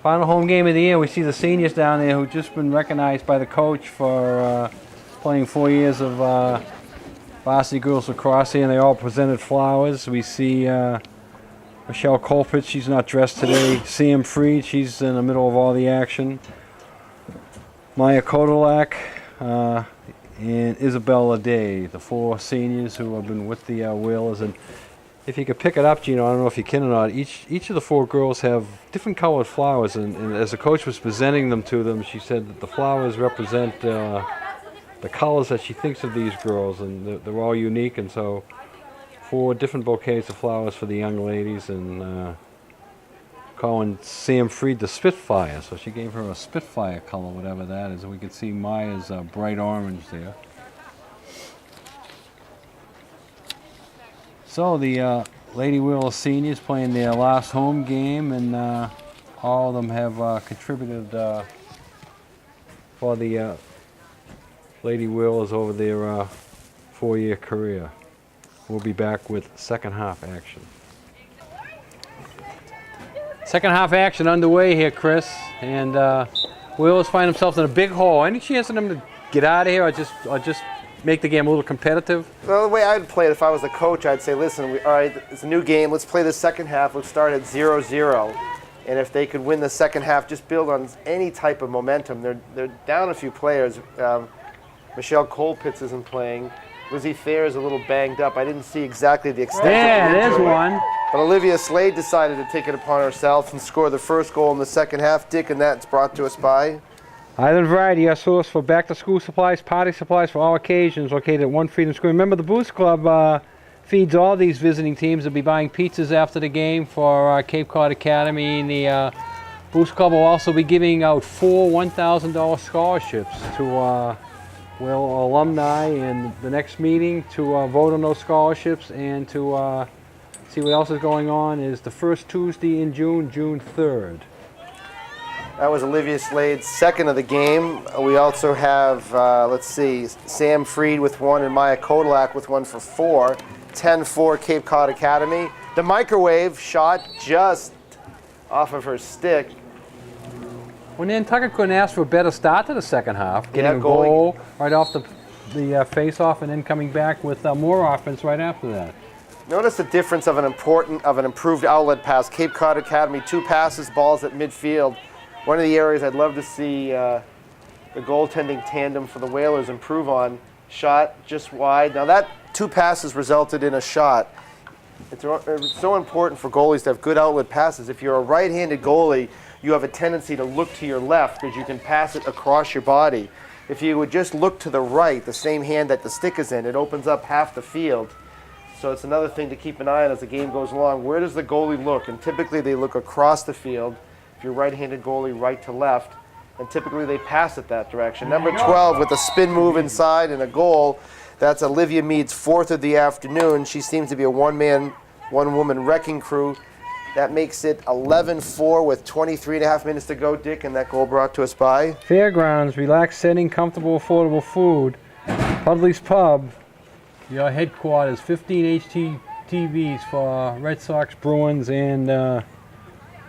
Final home game of the year. We see the seniors down there who've just been recognized by the coach for playing 4 years of varsity girls lacrosse here, and they all presented flowers. We see Michelle Colpitz, she's not dressed today. Sam Freed, she's in the middle of all the action. Maya Kodalak and Isabella Day, the 4 seniors who have been with the Whalers. And if you could pick it up, Gino, I don't know if you can or not, each of the 4 girls have different colored flowers, and as the coach was presenting them to them, she said that the flowers represent the colors that she thinks of these girls, and they're all unique, and so 4 different bouquets of flowers for the young ladies, and calling Sam Freed the Spitfire, so she gave her a Spitfire color, whatever that is, and we can see Maya's bright orange there. So the Lady Wheeler seniors playing their last home game, and all of them have contributed for the Lady Wheelers over their 4-year career. We'll be back with second half action. Second half action underway here, Chris, and Wheelers find themselves in a big hole. Any chance of them to get out of here, or just make the game a little competitive? Well, the way I'd play it if I was the coach, I'd say, listen, all right, it's a new game. Let's play the second half. Let's start at 0-0. And if they could win the second half, just build on any type of momentum. They're down a few players. Michelle Colpitz isn't playing. Lizzie Thayer is a little banged up. I didn't see exactly the extent of the injury. There's one. But Olivia Slade decided to take it upon herself and score the first goal in the second half. Dick, and that's brought to us by Island Variety, our source for back-to-school supplies, party supplies for all occasions, located at 1 Freedom Square. Remember, the Boost Club feeds all these visiting teams. They'll be buying pizzas after the game for Cape Cod Academy. And the Boost Club will also be giving out 4 $1,000 scholarships to alumni in the next meeting to vote on those scholarships, and to see what else is going on is the first Tuesday in June, June 3rd. That was Olivia Slade's second of the game. We also have, let's see, Sam Freed with 1 and Maya Kodalak with 1 for 4. 10-4 Cape Cod Academy. The microwave shot just off of her stick. Well, Nantucket couldn't ask for a better start to the second half, getting a goal right off the face-off, and then coming back with more offense right after that. Notice the difference of an improved outlet pass. Cape Cod Academy, 2 passes, balls at midfield. One of the areas I'd love to see the goaltending tandem for the Whalers improve on. Shot just wide. Now that 2 passes resulted in a shot. It's so important for goalies to have good outlet passes. If you're a right-handed goalie, you have a tendency to look to your left because you can pass it across your body. If you would just look to the right, the same hand that the stick is in, it opens up half the field. So it's another thing to keep an eye on as the game goes along. Where does the goalie look? And typically they look across the field. If you're right-handed goalie, right to left, and typically they pass it that direction. Number 12 with a spin move inside and a goal. That's Olivia Mead's 4th of the afternoon. She seems to be a one-man, one-woman wrecking crew. That makes it 11-4 with 23.5 minutes to go, Dick, and that goal brought to us by Fairgrounds, relaxed setting, comfortable, affordable food. Pudley's Pub, your headquarters, 15 HTTVs for Red Sox, Bruins, and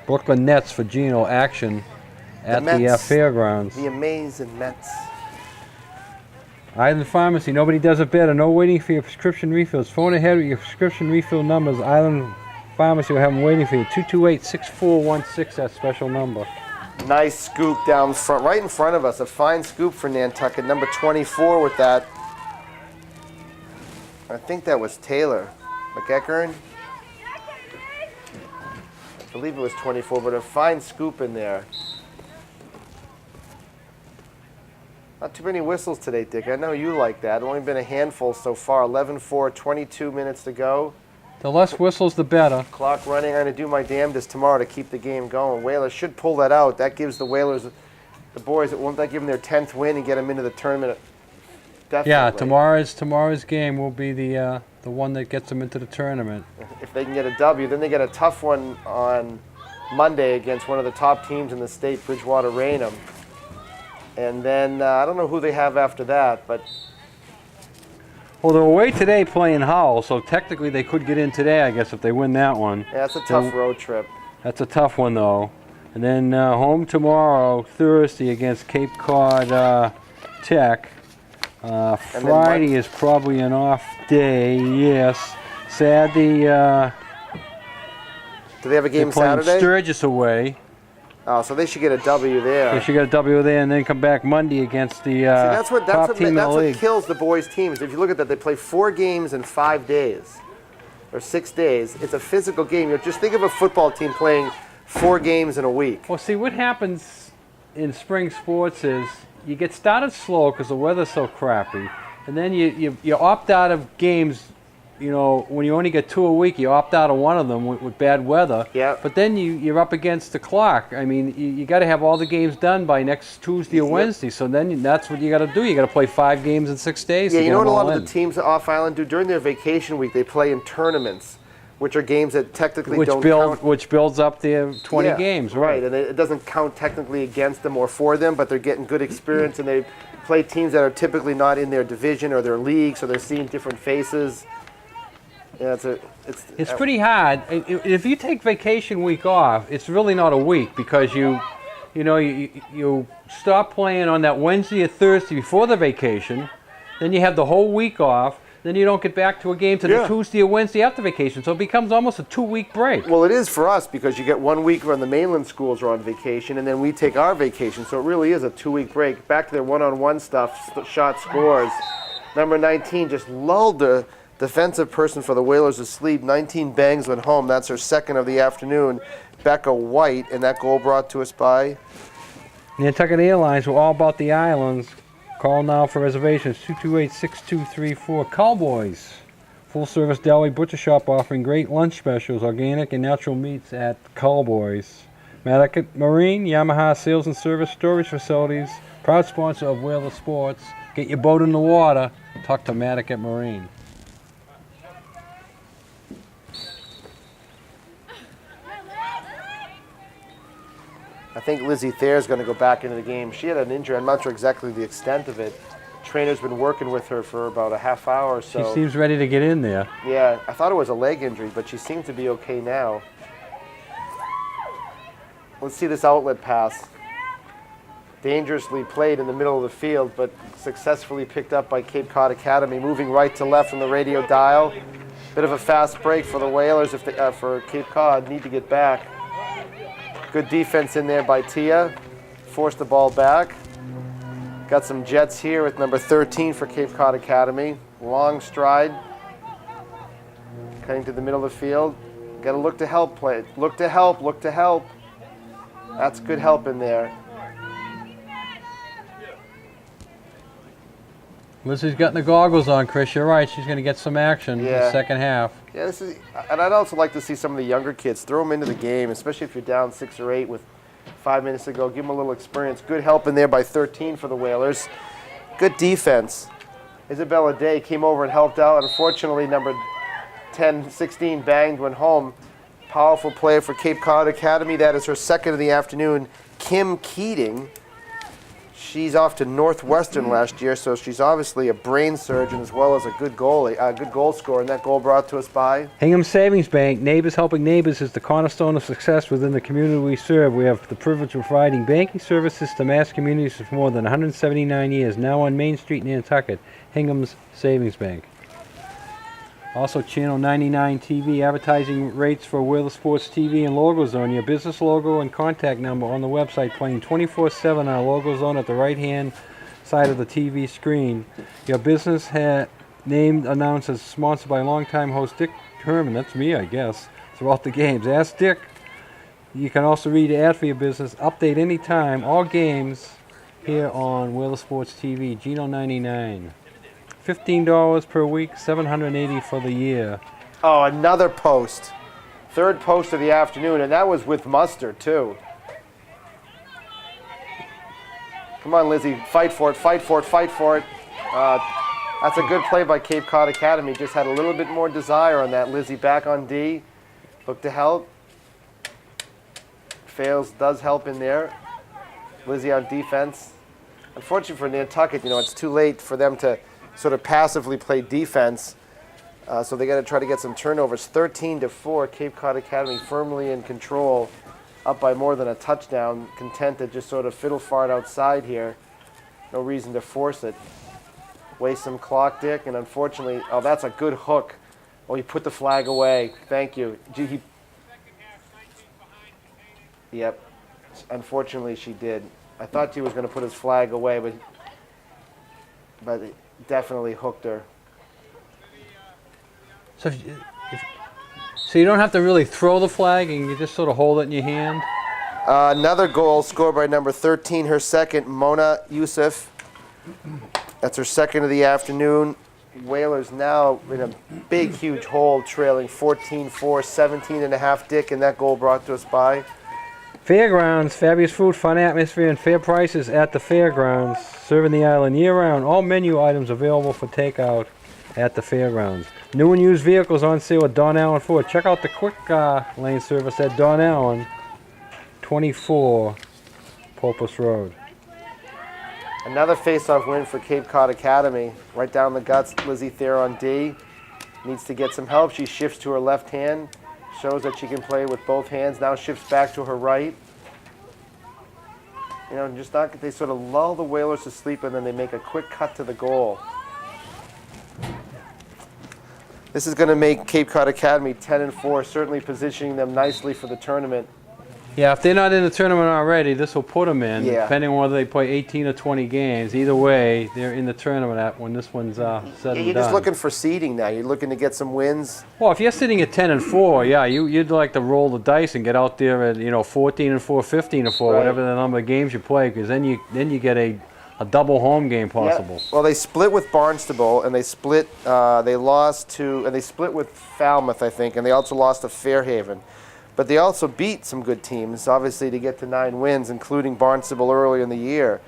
Brooklyn Nets for Gino action at the Fairgrounds. The amazing Mets. Island Pharmacy, nobody does it better. No waiting for your prescription refills. Phone ahead with your prescription refill numbers. Island Pharmacy will have them waiting for you. 228-6416, that special number. Nice scoop down front, right in front of us. A fine scoop for Nantucket. Number 24 with that. I think that was Taylor McEachern. I believe it was 24, but a fine scoop in there. Not too many whistles today, Dick. I know you like that. Only been a handful so far. 11-4, 22 minutes to go. The less whistles, the better. Clock running. I'm going to do my damnedest tomorrow to keep the game going. Whalers should pull that out. That gives the Whalers, the boys, won't that give them their 10th win and get them into the tournament? Definitely. Yeah, tomorrow's game will be the one that gets them into the tournament. If they can get a W, then they get a tough one on Monday against one of the top teams in the state, Bridgewater Raynham. And then I don't know who they have after that, but... Well, they're away today playing Howell, so technically they could get in today, I guess, if they win that one. Yeah, that's a tough road trip. That's a tough one, though. And then home tomorrow, Thursday, against Cape Cod Tech. Friday is probably an off day, yes. Saturday, do they have a game they're playing Saturday? Sturgis away. Oh, so they should get a W there. They should get a W there and then come back Monday against the top team in the league. That's what kills the boys' teams. If you look at that, they play 4 games in 5 days, or 6 days. It's a physical game. Just think of a football team playing 4 games in a week. Well, see, what happens in spring sports is you get started slow because the weather's so crappy, and then you opt out of games. You know, when you only get 2 a week, you opt out of one of them with bad weather. Yeah. But then you're up against the clock. I mean, you got to have all the games done by next Tuesday or Wednesday. So then that's what you got to do. You got to play 5 games in 6 days. Yeah, you know what a lot of the teams off island do during their vacation week? They play in tournaments, which are games that technically don't count. Which builds up their 20 games, right? And it doesn't count technically against them or for them, but they're getting good experience, and they play teams that are typically not in their division or their league, so they're seeing different faces. Yeah, it's pretty hard. If you take vacation week off, it's really not a week because you stop playing on that Wednesday or Thursday before the vacation, then you have the whole week off, then you don't get back to a game to the Tuesday or Wednesday after vacation, so it becomes almost a 2-week break. Well, it is for us because you get 1 week when the mainland schools are on vacation, and then we take our vacation, so it really is a 2-week break. Back to their one-on-one stuff, shot scores. Number 19 just lulled the defensive person for the Whalers asleep. 19 bangs went home. That's her second of the afternoon. Becca White, and that goal brought to us by Nantucket Airlines. We're all about the islands. Call now for reservations, 228-6234. Cowboys, full-service deli butcher shop offering great lunch specials, organic and natural meats at Cowboys. Madaket Marine, Yamaha Sales and Service Storage Facilities, proud sponsor of Whaler Sports. Get your boat in the water. Talk to Madaket Marine. I think Lizzie Thayer's going to go back into the game. She had an injury. I'm not sure exactly the extent of it. Trainer's been working with her for about a half hour or so. She seems ready to get in there. Yeah, I thought it was a leg injury, but she seemed to be okay now. Let's see this outlet pass. Dangerously played in the middle of the field, but successfully picked up by Cape Cod Academy, moving right to left on the radio dial. Bit of a fast break for the Whalers for Cape Cod. Need to get back. Good defense in there by Tia. Forced the ball back. Got some jets here with number 13 for Cape Cod Academy. Long stride. Cutting to the middle of the field. Got to look to help play. Look to help, look to help. That's good help in there. Lizzie's got the goggles on, Chris. You're right. She's going to get some action in the second half. Yeah, and I'd also like to see some of the younger kids throw them into the game, especially if you're down 6 or 8 with 5 minutes to go. Give them a little experience. Good help in there by 13 for the Whalers. Good defense. Isabella Day came over and helped out. Unfortunately, number 10, 16 banged, went home. Powerful player for Cape Cod Academy. That is her second of the afternoon. Kim Keating. She's off to Northwestern last year, so she's obviously a brain surgeon as well as a good goalie, good goal scorer, and that goal brought to us by Hingham Savings Bank. Neighbors helping neighbors is the cornerstone of success within the community we serve. We have the privilege of providing banking services to mass communities for more than 179 years, now on Main Street, Nantucket. Hingham's Savings Bank. Also, Channel 99 TV advertising rates for Whaler Sports TV and Logo Zone. Your business logo and contact number on the website, playing 24/7 on our Logo Zone at the right-hand side of the TV screen. Your business named announced as sponsored by longtime host Dick Herman. That's me, I guess. Throughout the games, ask Dick. You can also read the ad for your business. Update anytime. All games here on Whaler Sports TV. Gino 99. $15 per week, $780 for the year. Oh, another post. Third post of the afternoon, and that was with mustard, too. Come on, Lizzie. Fight for it, fight for it, fight for it. That's a good play by Cape Cod Academy. Just had a little bit more desire on that. Lizzie back on D. Look to help. Fails, does help in there. Lizzie on defense. Unfortunately for Nantucket, it's too late for them to sort of passively play defense, so they got to try to get some turnovers. 13-4, Cape Cod Academy firmly in control. up by more than a touchdown, content to just sort of fiddle fart outside here. No reason to force it. Waste some clock, Dick, and unfortunately, oh, that's a good hook. Oh, he put the flag away. Thank you. Gee, yep. Unfortunately, she did. I thought he was going to put his flag away, but it definitely hooked her. So, so you don't have to really throw the flag, and you just sort of hold it in your hand? Another goal scored by number 13, her second, Mona Youssef. That's her second of the afternoon. Whalers now in a big, huge hole, trailing 14-4, 17 and a half, Dick, and that goal brought to us by Fairgrounds, fabulous food, fun atmosphere, and fair prices at the Fairgrounds. Serving the island year-round. All menu items available for takeout at the Fairgrounds. New and used vehicles on sale at Don Allen Ford. Check out the quick lane service at Don Allen, 24 Porpoise Road. another face-off win for Cape Cod Academy. Right down the guts, Lizzie Thayer on D. Needs to get some help. She shifts to her left hand. Shows that she can play with both hands. Now shifts back to her right. You know, just not, they sort of lull the Whalers to sleep and then they make a quick cut to the goal. This is going to make Cape Cod Academy 10-4, certainly positioning them nicely for the tournament. Yeah, if they're not in the tournament already, this will put them in, Yeah. depending on whether they play 18 or 20 games. Either way, they're in the tournament when this one's said and done. You're just looking for seeding now. You're looking to get some wins. Well, if you're sitting at 10-4, yeah, you'd like to roll the dice and get out there at 14-4, 15-4, Right. whatever the number of games you play, because then you get a double home game possible. Yeah. Well, they split with Barnstable, and they split. They split with Falmouth, I think, and they also lost to Fairhaven. But they also beat some good teams, obviously, to get to 9 wins, including Barnstable early in the year.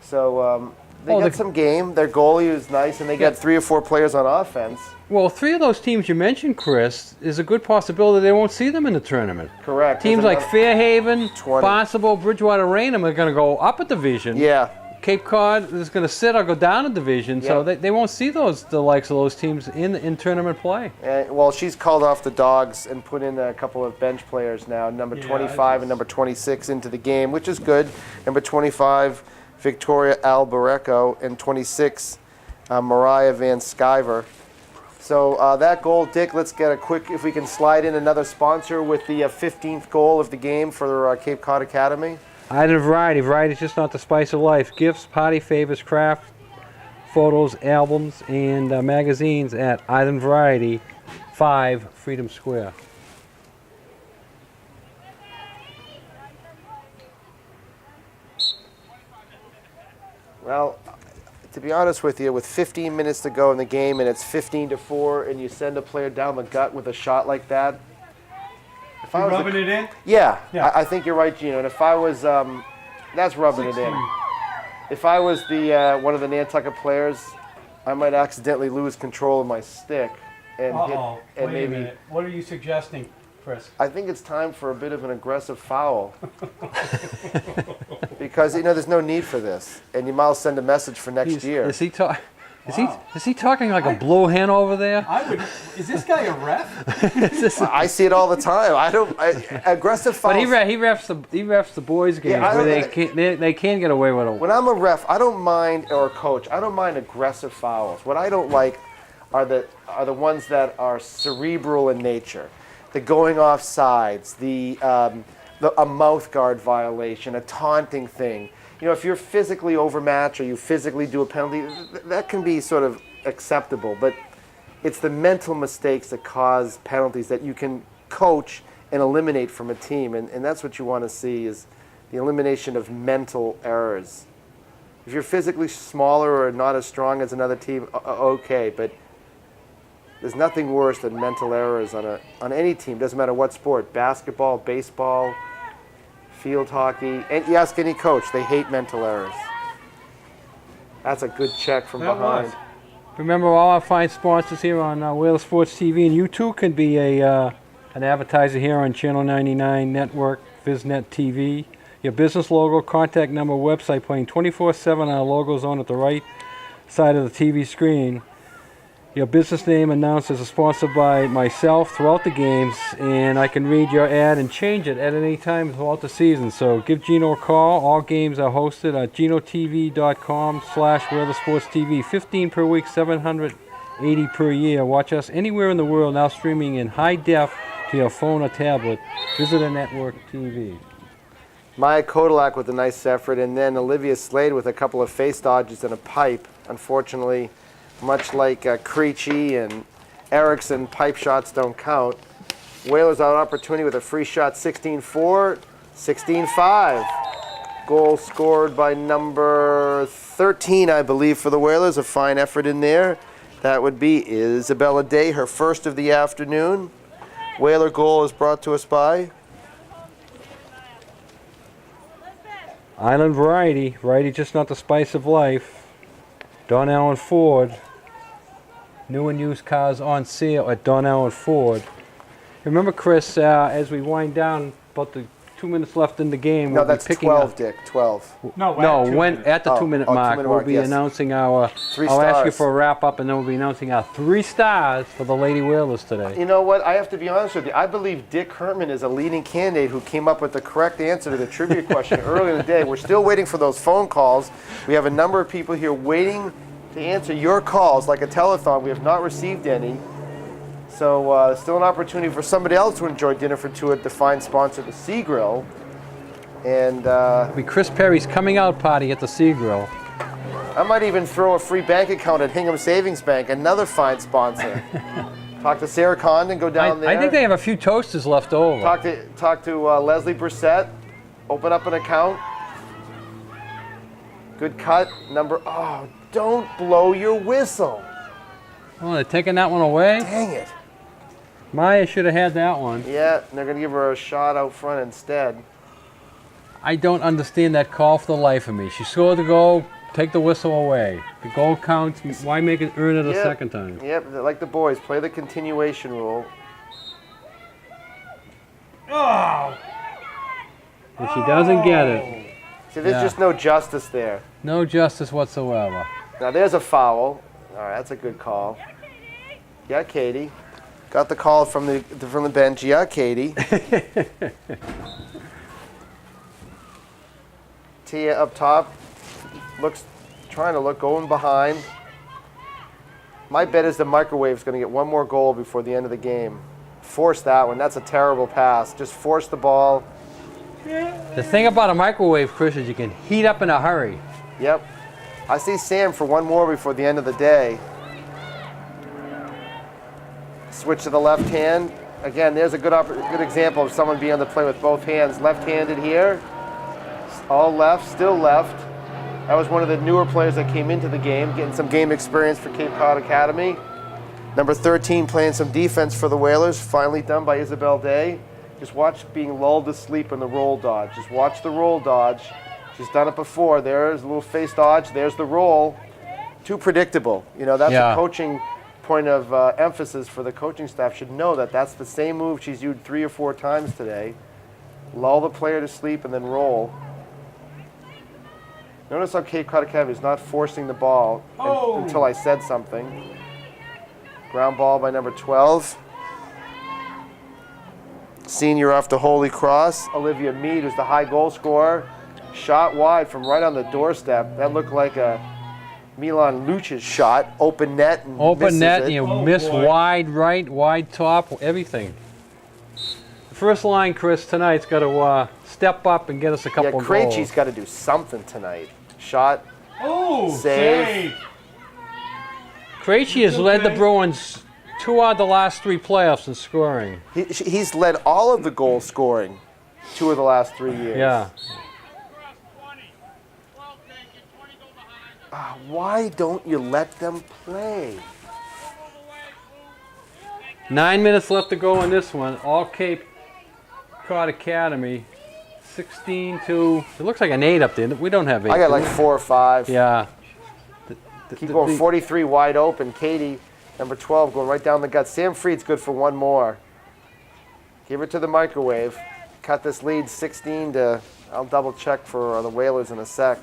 So they got some game. Their goalie is nice, and they got 3 or 4 players on offense. Well, 3 of those teams you mentioned, Chris, is a good possibility they won't see them in the tournament. Correct. Teams like Fairhaven, 20. Barnstable, Bridgewater, Raynham are going to go up a division. Yeah. Cape Cod is going to sit or go down a division, so Yep. they won't see the likes of those teams in tournament play. Well, she's called off the Dogs and put in a couple of bench players now, number 25 and number 26 into the game, which is good. Number 25, Victoria Albareco, and 26, Mariah Van Skyver. So that goal, Dick, let's get a quick, if we can slide in another sponsor with the 15th goal of the game for Cape Cod Academy. Item variety. Variety is just not the spice of life. Gifts, party favors, craft, photos, albums, and magazines at Item Variety, 5 Freedom Square. Well, to be honest with you, with 15 minutes to go in the game and it's 15-4 and you send a player down the gut with a shot like that, if I was rubbing it in? Yeah, Yeah. I think you're right, Gino. And if I was, that's rubbing it in. If I was the one of the Nantucket players, I might accidentally lose control of my stick and Uh-oh. hit, and Wait a maybe. minute. What are you suggesting, Chris? I think it's time for a bit of an aggressive foul. Because there's no need for this, and you might send a message for next year. Is he talking? Wow. Is he talking like a blue hen over there? Is this guy a ref? I see it all the time. Aggressive fouls. But he refs the boys' games I where don't- they can get away with it. When I'm a ref, I don't mind, or a coach, I don't mind aggressive fouls. What I don't like are the ones that are cerebral in nature, the going off sides, a mouth guard violation, a taunting thing. If you're physically overmatched or you physically do a penalty, that can be sort of acceptable. But it's the mental mistakes that cause penalties that you can coach and eliminate from a team. And that's what you want to see, is the elimination of mental errors. If you're physically smaller or not as strong as another team, okay. But there's nothing worse than mental errors on any team. Doesn't matter what sport, basketball, baseball, field hockey, and you ask any coach, they hate mental errors. That's a good check from That behind. was. Remember all our fine sponsors here on Whale Sports TV, and you too can be an advertiser here on Channel 99 Network, VizNet TV. Your business logo, contact number, website playing 24/7. Our logo's on at the right side of the TV screen. your business name announced as a sponsor by myself throughout the games, and I can read your ad and change it at any time throughout the season. So give Gino a call. All games are hosted at ginotv.com/WeatherSportsTV. 15 per week, 780 per year. Watch us anywhere in the world, now streaming in high def to your phone or tablet. Visit a network TV. Maya Kodalak with a nice effort, and then Olivia Slade with a couple of face dodges and a pipe. Unfortunately, much like Creechy and Erickson, pipe shots don't count. Whalers out opportunity with a free shot, 16-4, 16-5. Goal scored by number 13, I believe, for the Whalers. A fine effort in there. That would be Isabella Day, her first of the afternoon. Whaler goal is brought to us by Island Variety. Variety, just not the spice of life. Don Allen Ford. New and used cars on sale at Don Allen Ford. Remember, Chris, as we wind down, about the 2 minutes left in the game, No, we'll that's be picking 12, up. Dick, 12. No, No, two when minutes. at the Oh, 2-minute oh, mark, 2-minute we'll mark, be yes. announcing our. 3 I'll ask you stars. for a wrap up, and then we'll be announcing our 3 stars for the Lady Whalers today. You know what? I have to be honest with you. I believe Dick Herman is a leading candidate who came up with the correct answer to the trivia question earlier in the day. We're still waiting for those phone calls. We have a number of people here waiting to answer your calls like a telethon. We have not received any. So still an opportunity for somebody else to enjoy dinner for 2 at the fine sponsor, the Sea Grill. And It'll be Chris Perry's coming out party at the Sea Grill. I might even throw a free bank account at Hingham Savings Bank, another fine sponsor. Talk to Sarah Condon, go down there. I think they have a few toasters left over. Talk to Leslie Brissett. Open up an account. Good cut. Oh, don't blow your whistle. Oh, they're taking that one away? Dang it. Maya should have had that one. Yeah, and they're going to give her a shot out front instead. I don't understand that call for the life of me. She scored the goal, take the whistle away. The goal counts, why make it earn it a Yep. second time? Yep, like the boys, play the continuation rule. Oh! If she doesn't get it, See, there's Yeah. just no justice there. no justice whatsoever. Now there's a foul. All right, that's a good call. Yeah, Katie. Got the call from the bench. Yeah, Katie. Tia up top, going behind. My bet is the Microwave's going to get one more goal before the end of the game. Force that one. That's a terrible pass. Just force the ball. The thing about a microwave, Chris, is you can heat up in a hurry. Yep. I see Sam for one more before the end of the day. Switch to the left hand. Again, there's a good example of someone being able to play with both hands. Left-handed here. All left, still left. That was one of the newer players that came into the game, getting some game experience for Cape Cod Academy. Number 13 playing some defense for the Whalers, finally done by Isabel Day. Just watch being lulled to sleep in the roll dodge. Just watch the roll dodge. She's done it before. There's a little face dodge. There's the roll. Too predictable. You know, that's Yeah. a coaching point of emphasis for the coaching staff. Should know that that's the same move she's used 3 or 4 times today. Lull the player to sleep and then roll. Notice how Cape Cod Academy is not forcing the ball until I said something. Ground ball by number 12. Senior off to Holy Cross. Olivia Mead, who's the high goal scorer. Shot wide from right on the doorstep. That looked like a Milan Lucic's shot. Open net and Open misses net, it. you Oh, miss boy. wide right, wide top, everything. The first line, Chris, tonight's got to step up and get us a Yeah, couple Krejci's goals. got to do something tonight. Shot. Oh! Save. Krejci has led the Bruins 2 out of the last 3 playoffs in scoring. He's led all of the goal scoring 2 of the last 3 years. Yeah. Why don't you let them play? 9 minutes left to go in this one. All Cape Cod Academy. 16-2. It looks like an 8 up there. We don't have 8. I got do like we? 4 or 5. Yeah. Keep going. 43 wide open. Katie, number 12, going right down the gut. Sam Freed's good for one more. Give it to the Microwave. Cut this lead 16 to. I'll double check for the Whalers in a sec.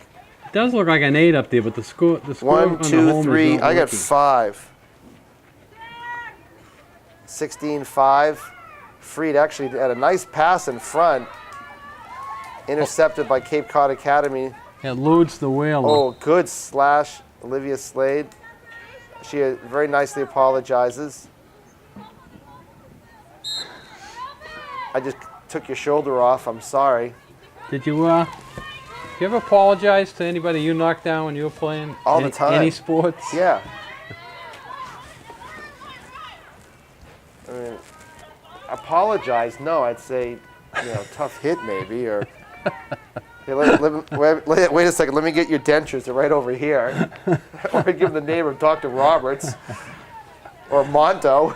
It does look like an 8 up there, but the score 1, on the 2, home 3. is not I got working. 5. 16-5. Freed actually had a nice pass in front. Intercepted by Cape Cod Academy. Eludes the whaler. Oh, good slash, Olivia Slade. She very nicely apologizes. I just took your shoulder off. I'm sorry. Did you ever apologize to anybody you knocked down when you were playing? All the time. Any sports? Yeah. I mean, apologize? No, I'd say, tough hit maybe, or hey, wait a second. Let me get your dentures. They're right over here. Or I'd give them the name of Dr. Roberts or Monto.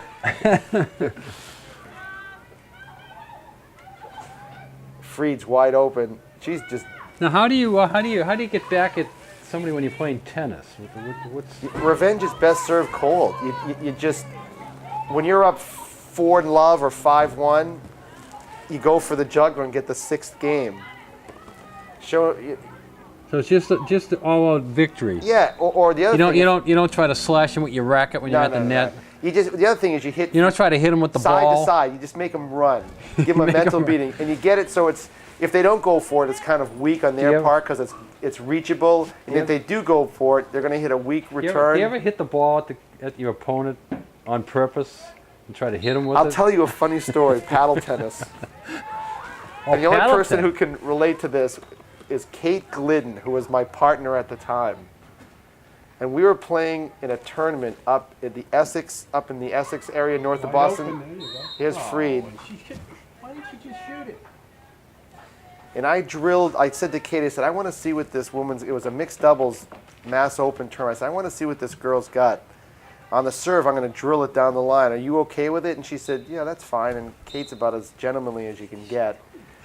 Freed's wide open. She's just. Now, how do you get back at somebody when you're playing tennis? Revenge is best served cold. You just, when you're up 4-love or 5-1, you go for the juggler and get the 6th game. So it's just all out victory. Yeah, or the other thing. You don't try to slash him with your racket when you're at the net. You just, the other thing is you hit. You don't try to hit him with the side ball. to side. You just make them run. Give them a mental beating, and you get it so it's. If they don't go for it, it's kind of weak on their part because it's reachable. And if they do go for it, they're going to hit a weak return. Do you ever hit the ball at your opponent on purpose and try to hit him with it? I'll tell you a funny story. Paddle tennis. And the only person who can relate to this is Kate Glidden, who was my partner at the time. And we were playing in a tournament up in the Essex area north of Boston. Here's Freed. Why didn't you just shoot it? And I said to Kate, I said, I want to see what this woman's, it was a mixed doubles mass open tournament. I said, I want to see what this girl's got. On the serve, I'm going to drill it down the line. Are you okay with it? And she said, yeah, that's fine. And Kate's about as gentlemanly as you can get.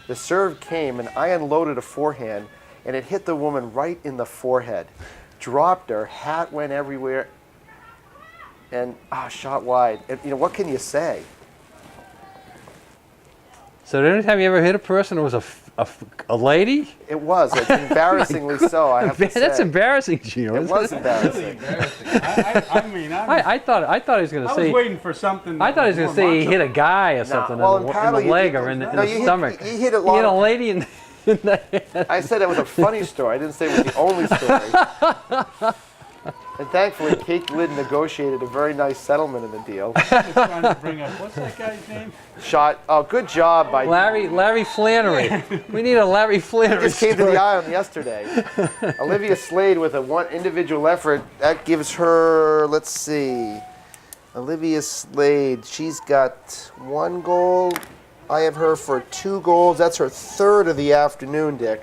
The serve came, and I unloaded a forehand, and it hit the woman right in the forehead. Dropped her, hat went everywhere, and shot wide. And what can you say? So anytime you ever hit a person who was a lady? It was. It's embarrassingly so, I have to say. That's embarrassing, Gino. It was embarrassing. I thought he was going to say. I was waiting for something. I thought he was going to say he hit a guy or something in the leg or in the stomach. You hit a lady in the head. I said it was a funny story. I didn't say it was the only story. And thankfully, Kate Glidden negotiated a very nice settlement in the deal. Just trying to bring up, what's that guy's name? Good job by Larry Flannery. We need a Larry Flannery. He just came to the island yesterday. Olivia Slade with a one individual effort. That gives her, let's see, Olivia Slade, she's got 1 goal. I have her for 2 goals. That's her 3rd of the afternoon, Dick.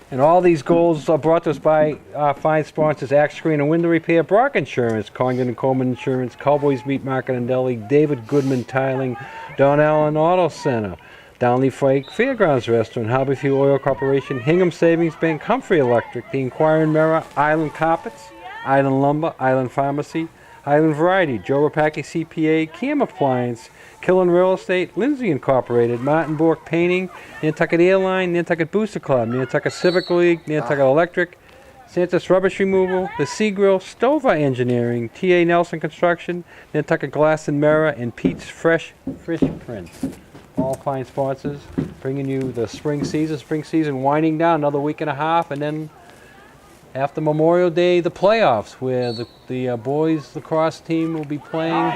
And all these goals are brought to us by our fine sponsors, Axe Screen and Window Repair, Brock Insurance, Congdon and Coleman Insurance, Cowboys Meat Market and Deli, David Goodman Tiling, Don Allen Auto Center, Downley Fike Fairgrounds Restaurant, Harbor Fuel Oil Corporation, Hingham Savings Bank, Humphrey Electric, The Inquiring Mirror, Island Carpets, Island Lumber, Island Pharmacy, Island Variety, Joe Rapaki CPA, Cam Appliance, Killen Real Estate, Lindsay Incorporated, Martin Bork Painting, Nantucket Airline, Nantucket Booster Club, Nantucket Civic League, Nantucket Electric, Santa's Rubbish Removal, The Sea Grill, Stova Engineering, T.A. Nelson Construction, Nantucket Glass and Mirror, and Pete's Fresh Fish Prints. All fine sponsors, bringing you the spring season winding down another week and a half, and then after Memorial Day, the playoffs, where the boys lacrosse team will be playing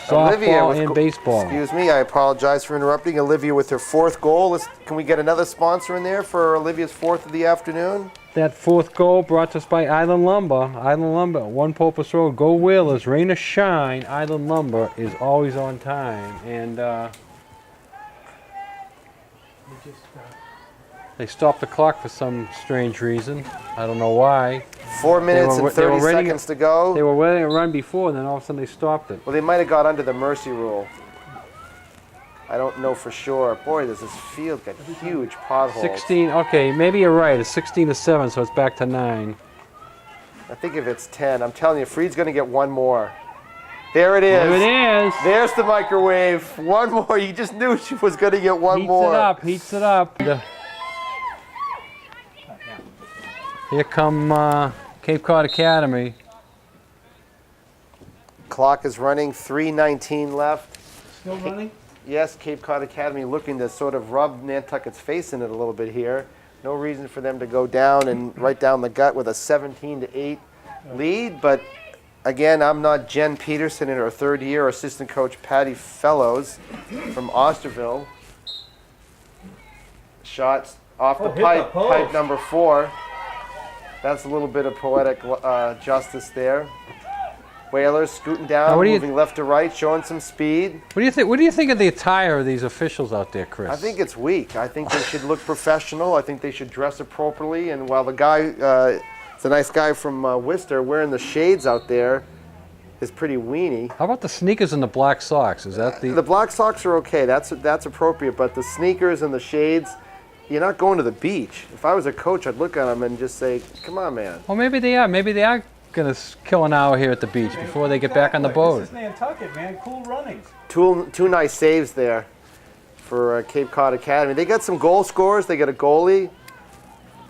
softball and baseball. Excuse me, I apologize for interrupting. Olivia with her 4th goal. Can we get another sponsor in there for Olivia's 4th of the afternoon? That 4th goal brought to us by Island Lumber. Island Lumber, 1 Popus Road. Go Whalers, rain or shine. Island Lumber is always on time. And they stopped the clock for some strange reason. I don't know why. 4 minutes and 30 seconds to go. They were ready to run before, and then all of a sudden they stopped it. Well, they might have got under the mercy rule. I don't know for sure. Boy, this field got huge potholes. 16, okay, maybe you're right. It's 16-7, so it's back to 9. I think if it's 10, I'm telling you, Freed's going to get 1 more. There it is. There it is. There's the microwave. 1 more. You just knew she was going to get 1 more. Heats it up. Here come Cape Cod Academy. Clock is running, 3:19 left. Still running? Yes, Cape Cod Academy looking to sort of rub Nantucket's face in it a little bit here. No reason for them to go down and right down the gut with a 17-8 lead, but again, I'm not Jen Peterson in her third year, assistant coach Patty Fellows from Osterville. Shots off the hit pipe, the post. pipe number 4. That's a little bit of poetic justice there. Whalers scooting down, Now, what do you- moving left to right, showing some speed. What do you think? What do you think of the attire of these officials out there, Chris? I think it's weak. I think they should look professional. I think they should dress appropriately. And while the guy, it's a nice guy from Worcester, wearing the shades out there, is pretty weenie. How about the sneakers and the black socks? Is that The black socks are okay. That's appropriate. But the sneakers and the shades, you're not going to the beach. If I was a coach, I'd look at them and just say, "Come on, man." Well, maybe they are. Maybe they are gonna kill an hour here at the beach before they get back on the boat. This is Nantucket, man. Cool runnings. Two nice saves there for Cape Cod Academy. They got some goal scorers. They got a goalie,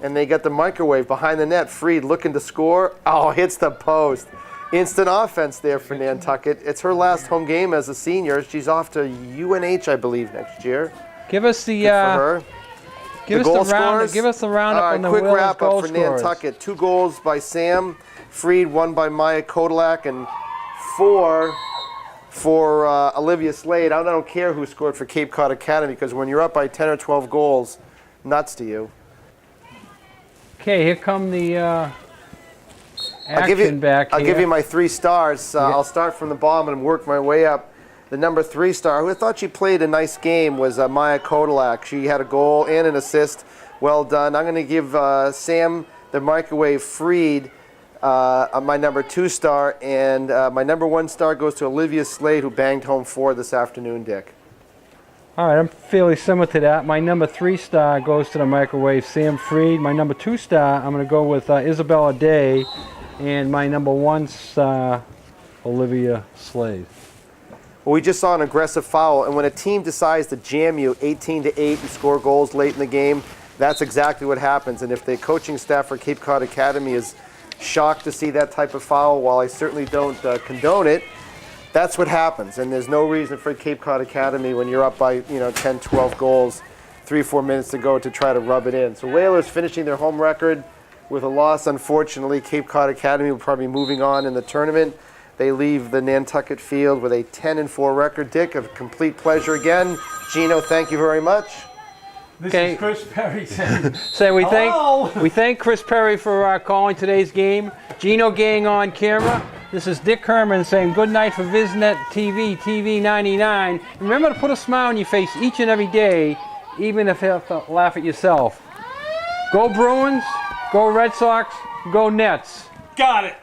and they got the microwave behind the net. Freed looking to score. Oh, hits the post. Instant offense there for Nantucket. It's her last home game as a senior. She's off to UNH, I believe, next year. Give us the For her. give The us goal the round. scorers? Give us the roundup All right, on the quick Whalers wrap goal up for scorers. Nantucket. 2 goals by Sam Freed, 1 by Maya Kodalak, and 4 for Olivia Slade. I don't care who scored for Cape Cod Academy, because when you're up by 10 or 12 goals, nuts to you. Okay, here come the I'll give action back I'll here. give you my 3 stars. I'll start from the bottom and work my way up. The number 3 star, who I thought she played a nice game, was Maya Kodalak. She had a goal and an assist. Well done. I'm going to give Sam the microwave Freed my number 2 star, and my number 1 star goes to Olivia Slade, who banged home 4 this afternoon, Dick. All right, I'm fairly similar to that. My number 3 star goes to the microwave, Sam Freed. My number 2 star, I'm going to go with Isabella Day, and my number 1 star, Olivia Slade. Well, we just saw an aggressive foul, and when a team decides to jam you 18-8 and score goals late in the game, that's exactly what happens. And if the coaching staff for Cape Cod Academy is shocked to see that type of foul, while I certainly don't condone it, that's what happens. And there's no reason for Cape Cod Academy, when you're up by 10, 12 goals, 3-4 minutes to go, to try to rub it in. So Whalers finishing their home record with a loss, unfortunately. Cape Cod Academy will probably be moving on in the tournament. They leave the Nantucket field with a 10-4 record. Dick, a complete pleasure again. Gino, thank you very much. This Okay. is Chris Perry saying, So Hello. we thank Chris Perry for calling today's game. Gino Gang on camera. This is Dick Herman saying good night for Visnet TV, TV 99. Remember to put a smile on your face each and every day, even if you have to laugh at yourself. Go Bruins, go Red Sox, go Nets. got it.